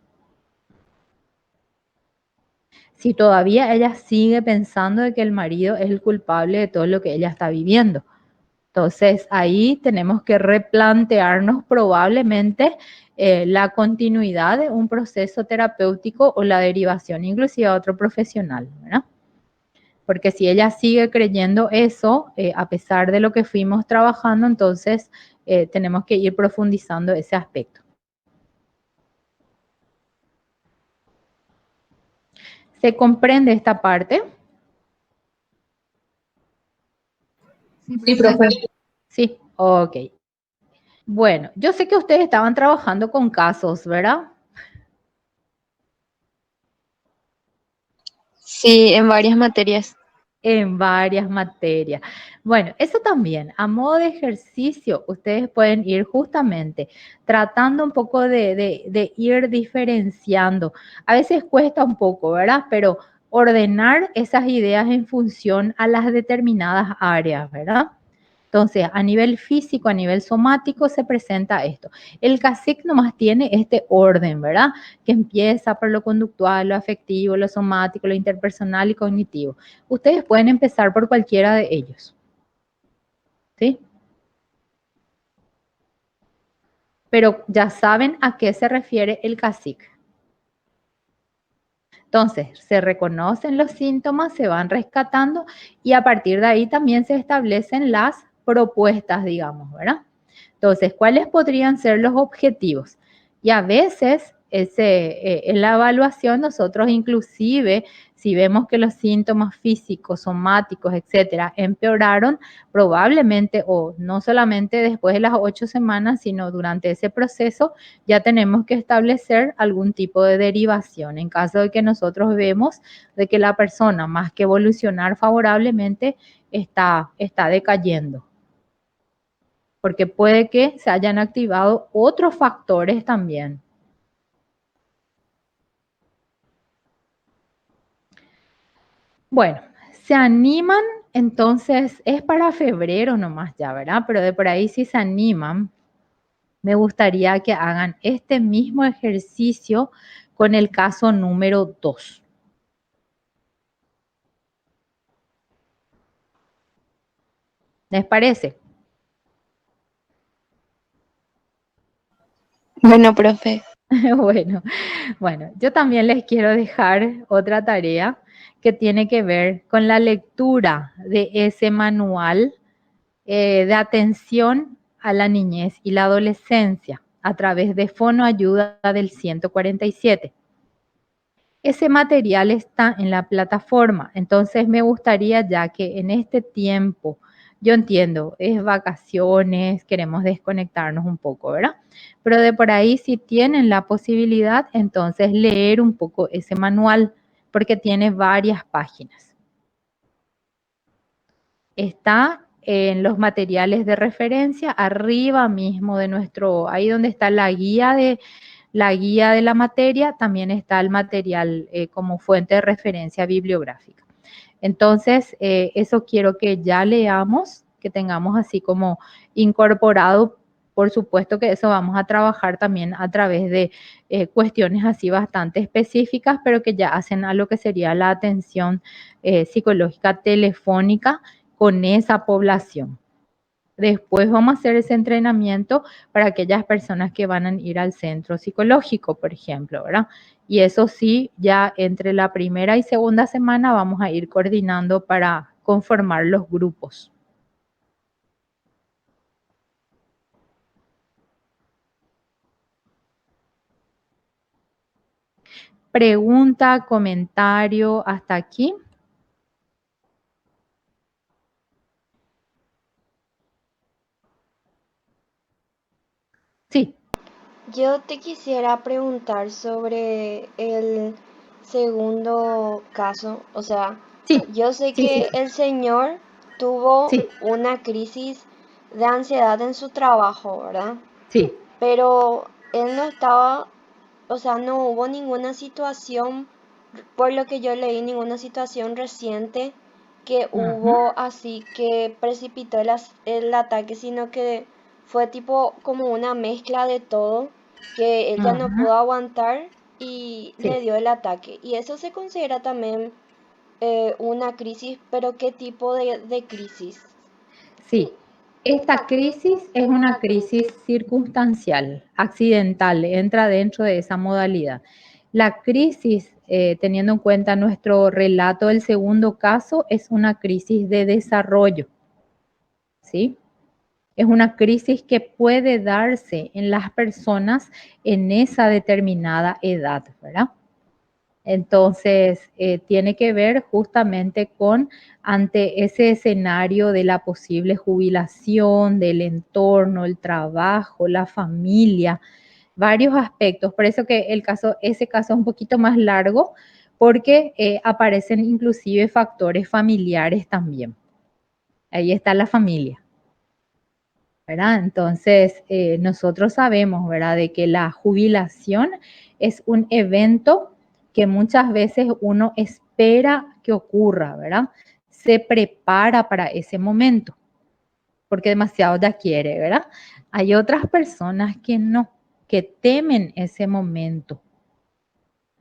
Si todavía ella sigue pensando de que el marido es el culpable de todo lo que ella está viviendo. Entonces, ahí tenemos que replantearnos probablemente la continuidad de un proceso terapéutico o la derivación inclusive a otro profesional, ¿verdad? Porque si ella sigue creyendo eso, a pesar de lo que fuimos trabajando, entonces tenemos que ir profundizando ese aspecto. ¿Se comprende esta parte? Sí, profe. Sí, ok. Bueno, yo sé que ustedes estaban trabajando con casos, ¿verdad? Sí, en varias materias. En varias materias. Bueno, eso también, a modo de ejercicio, ustedes pueden ir justamente tratando un poco de ir diferenciando. A veces cuesta un poco, ¿verdad? Pero ordenar esas ideas en función a las determinadas áreas, ¿verdad? Entonces, a nivel físico, a nivel somático, se presenta esto. El CASIC nomás tiene este orden, ¿verdad? Que empieza por lo conductual, lo afectivo, lo somático, lo interpersonal y cognitivo. Ustedes pueden empezar por cualquiera de ellos. ¿Sí? Pero ya saben a qué se refiere el CASIC. Entonces, se reconocen los síntomas, se van rescatando y a partir de ahí también se establecen las propuestas, digamos, ¿verdad? Entonces, ¿cuáles podrían ser los objetivos? Y a veces en la evaluación nosotros inclusive, si vemos que los síntomas físicos, somáticos, etcétera, empeoraron, probablemente o no solamente después de las 8 semanas, sino durante ese proceso, ya tenemos que establecer algún tipo de derivación. En caso de que nosotros vemos de que la persona, más que evolucionar favorablemente, está decayendo. Porque puede que se hayan activado otros factores también. Bueno, se animan, entonces es para febrero nomás ya, ¿verdad? Pero de por ahí si se animan, me gustaría que hagan este mismo ejercicio con el caso número 2. ¿Les parece? Bueno, profe. Bueno, yo también les quiero dejar otra tarea que tiene que ver con la lectura de ese manual de atención a la niñez y la adolescencia a través de Fonoayuda del 147. Ese material está en la plataforma, entonces me gustaría ya que en este tiempo, yo entiendo, es vacaciones, queremos desconectarnos un poco, ¿verdad? Pero de por ahí si tienen la posibilidad, entonces leer un poco ese manual, porque tiene varias páginas. Está en los materiales de referencia, arriba mismo de nuestro, ahí donde está la guía de la materia, también está el material como fuente de referencia bibliográfica. Entonces, eso quiero que ya leamos, que tengamos así como incorporado. Por supuesto que eso vamos a trabajar también a través de cuestiones así bastante específicas, pero que ya hacen a lo que sería la atención psicológica telefónica con esa población. Después vamos a hacer ese entrenamiento para aquellas personas que van a ir al centro psicológico, por ejemplo, ¿verdad? Y eso sí, ya entre la primera y segunda semana vamos a ir coordinando para conformar los grupos. Pregunta, comentario, hasta aquí. Sí. Yo te quisiera preguntar sobre el segundo caso. O sea, Sí, yo sé sí, sí, que el señor tuvo sí, una crisis de ansiedad en su trabajo, ¿verdad? sí. Pero él no estaba, o sea, no hubo ninguna situación, por lo que yo leí, ninguna situación reciente que Ujú, hubo así que precipitó el ataque, sino que fue tipo como una mezcla de todo, que él ya no ujú, pudo aguantar y sí. le dio el ataque. Y eso se considera también una crisis, pero ¿qué tipo de crisis? Sí, esta crisis es una crisis circunstancial, accidental, entra dentro de esa modalidad. La crisis, teniendo en cuenta nuestro relato del segundo caso, es una crisis de desarrollo, ¿sí? Es una crisis que puede darse en las personas en esa determinada edad, ¿verdad? Entonces, tiene que ver justamente con ante ese escenario de la posible jubilación, del entorno, el trabajo, la familia, varios aspectos. Por eso que ese caso es un poquito más largo, porque aparecen inclusive factores familiares también. Ahí está la familia, ¿verdad? Entonces, nosotros sabemos, ¿verdad?, de que la jubilación es un evento que muchas veces uno espera que ocurra, ¿verdad? Se prepara para ese momento, porque demasiado ya quiere, ¿verdad? Hay otras personas que no, que temen ese momento,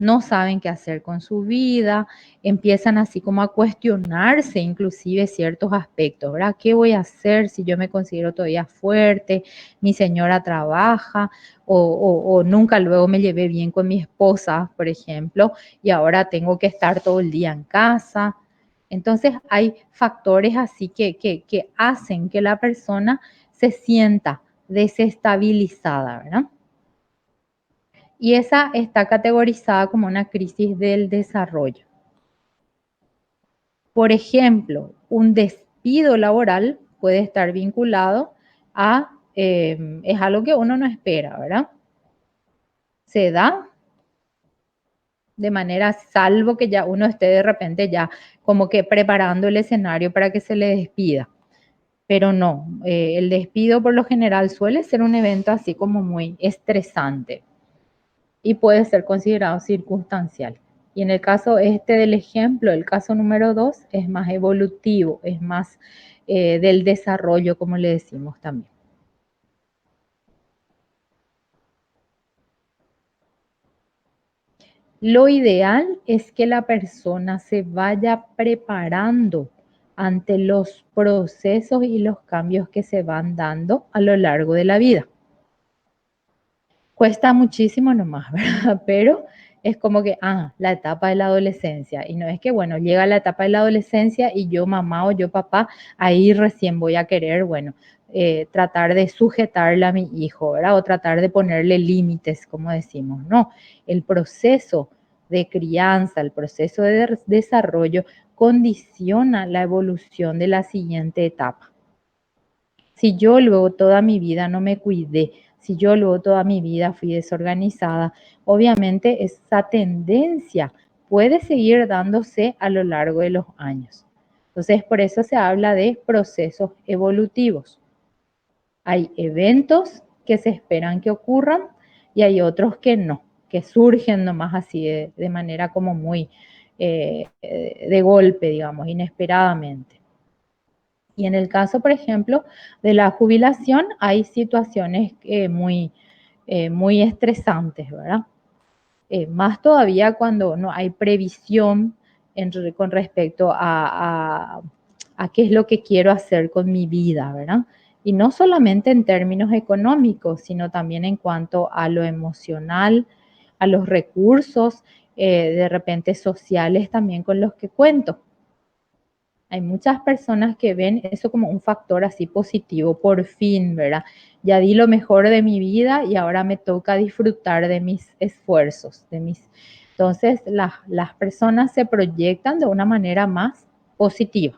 no saben qué hacer con su vida, empiezan así como a cuestionarse inclusive ciertos aspectos, ¿verdad? ¿Qué voy a hacer si yo me considero todavía fuerte? Mi señora trabaja o nunca luego me llevé bien con mi esposa, por ejemplo, y ahora tengo que estar todo el día en casa. Entonces hay factores así que hacen que la persona se sienta desestabilizada, ¿verdad? Y esa está categorizada como una crisis del desarrollo. Por ejemplo, un despido laboral puede estar vinculado a, es algo que uno no espera, ¿verdad? Se da de manera, salvo que ya uno esté de repente ya como que preparando el escenario para que se le despida. Pero no, el despido por lo general suele ser un evento así como muy estresante y puede ser considerado circunstancial. Y en el caso este del ejemplo, el caso número 2, es más evolutivo, es más del desarrollo, como le decimos también. Lo ideal es que la persona se vaya preparando ante los procesos y los cambios que se van dando a lo largo de la vida. Cuesta muchísimo nomás, ¿verdad? Pero es como que, la etapa de la adolescencia. Y no es que, bueno, llega la etapa de la adolescencia y yo mamá o yo papá, ahí recién voy a querer, bueno, tratar de sujetarle a mi hijo, ¿verdad? O tratar de ponerle límites, como decimos. No, el proceso de crianza, el proceso de desarrollo condiciona la evolución de la siguiente etapa. Si yo luego toda mi vida no me cuidé, si yo luego toda mi vida fui desorganizada, obviamente esa tendencia puede seguir dándose a lo largo de los años. Entonces, por eso se habla de procesos evolutivos. Hay eventos que se esperan que ocurran y hay otros que no, que surgen nomás así de manera como muy de golpe, digamos, inesperadamente. Y en el caso, por ejemplo, de la jubilación, hay situaciones muy estresantes, ¿verdad? Más todavía cuando no hay previsión con respecto a qué es lo que quiero hacer con mi vida, ¿verdad? Y no solamente en términos económicos, sino también en cuanto a lo emocional, a los recursos, de repente sociales también con los que cuento. Hay muchas personas que ven eso como un factor así positivo, por fin, ¿verdad? Ya di lo mejor de mi vida y ahora me toca disfrutar de mis esfuerzos, Entonces, las personas se proyectan de una manera más positiva.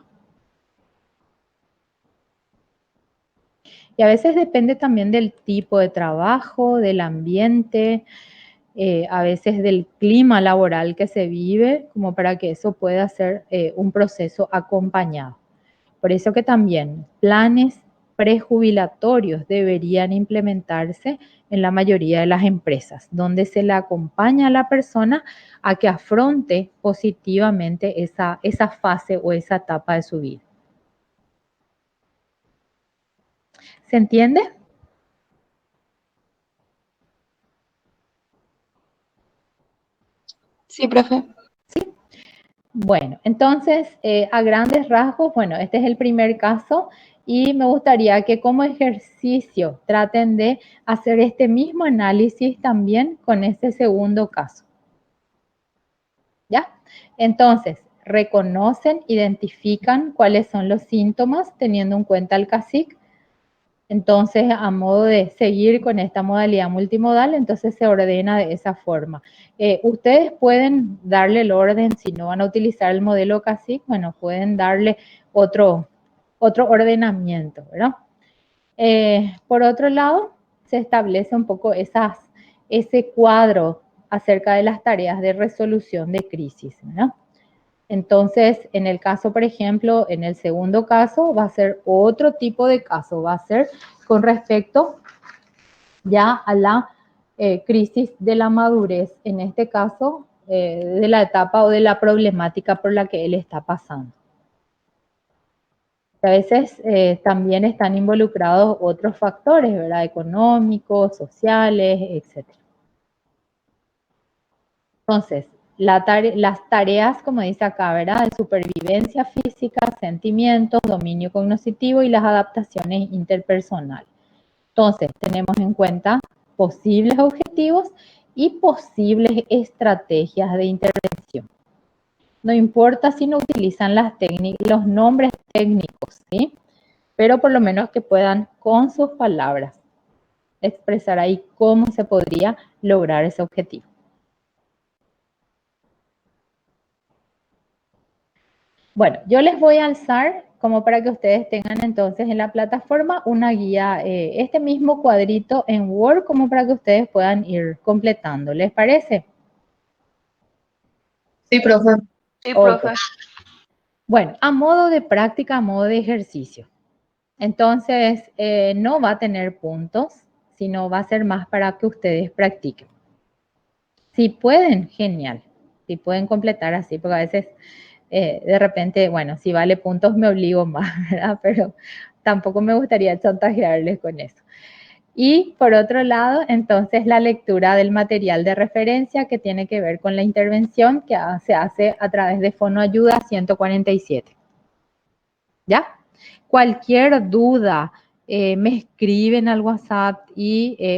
Y a veces depende también del tipo de trabajo, del ambiente, a veces del clima laboral que se vive, como para que eso pueda ser un proceso acompañado. Por eso que también planes prejubilatorios deberían implementarse en la mayoría de las empresas, donde se le acompaña a la persona a que afronte positivamente esa fase o esa etapa de su vida. ¿Se entiende? Sí, profe. Bueno, entonces, a grandes rasgos, bueno, este es el primer caso y me gustaría que como ejercicio traten de hacer este mismo análisis también con este segundo caso. ¿Ya? Entonces, reconocen, identifican cuáles son los síntomas teniendo en cuenta el CASIC. Entonces, a modo de seguir con esta modalidad multimodal, entonces se ordena de esa forma. Ustedes pueden darle el orden, si no van a utilizar el modelo CASIC, bueno, pueden darle otro ordenamiento, ¿verdad? Por otro lado, se establece un poco ese cuadro acerca de las tareas de resolución de crisis, ¿no? Entonces, en el caso, por ejemplo, en el segundo caso, va a ser otro tipo de caso, va a ser con respecto ya a la crisis de la madurez, en este caso, de la etapa o de la problemática por la que él está pasando. A veces también están involucrados otros factores, ¿verdad? Económicos, sociales, etc. Entonces, las tareas, como dice acá, ¿verdad? De supervivencia física, sentimientos, dominio cognitivo y las adaptaciones interpersonales. Entonces, tenemos en cuenta posibles objetivos y posibles estrategias de intervención. No importa si no utilizan los nombres técnicos, ¿sí? Pero por lo menos que puedan con sus palabras expresar ahí cómo se podría lograr ese objetivo. Bueno, yo les voy a alzar como para que ustedes tengan entonces en la plataforma una guía, este mismo cuadrito en Word, como para que ustedes puedan ir completando. ¿Les parece? Sí, profe. Sí, Ok. profe. Bueno, a modo de práctica, a modo de ejercicio. Entonces, no va a tener puntos, sino va a ser más para que ustedes practiquen. Si pueden, genial. Si pueden completar así, porque a veces de repente, bueno, si vale puntos me obligo más, ¿verdad? Pero tampoco me gustaría chantajearles con eso. Y por otro lado, entonces la lectura del material de referencia que tiene que ver con la intervención que se hace a través de Fonoayuda 147. ¿Ya? Cualquier duda, me escriben al WhatsApp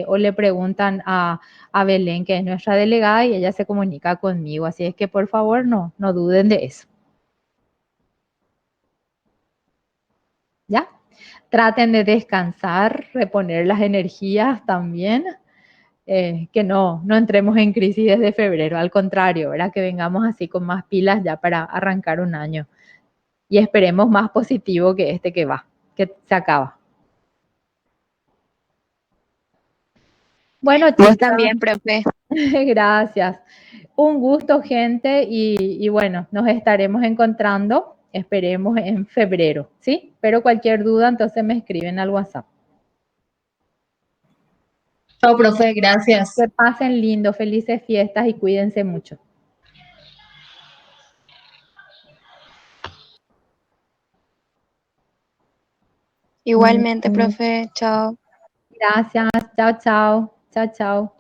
o le preguntan a Belén, que es nuestra delegada, y ella se comunica conmigo. Así es que por favor no duden de eso. ¿Ya? Traten de descansar, reponer las energías también, que no entremos en crisis desde febrero, al contrario, ¿verdad? Que vengamos así con más pilas ya para arrancar un año y esperemos más positivo que este que se acaba. Bueno, Vos chicas, también, profe. gracias. Un gusto, gente, y bueno, nos estaremos encontrando, esperemos en febrero, ¿sí? Pero cualquier duda, entonces me escriben al WhatsApp. Chao, profe, gracias. Que pasen lindo, felices fiestas y cuídense mucho. Igualmente, profe. Chao. Gracias, chao, chao, chao, chao.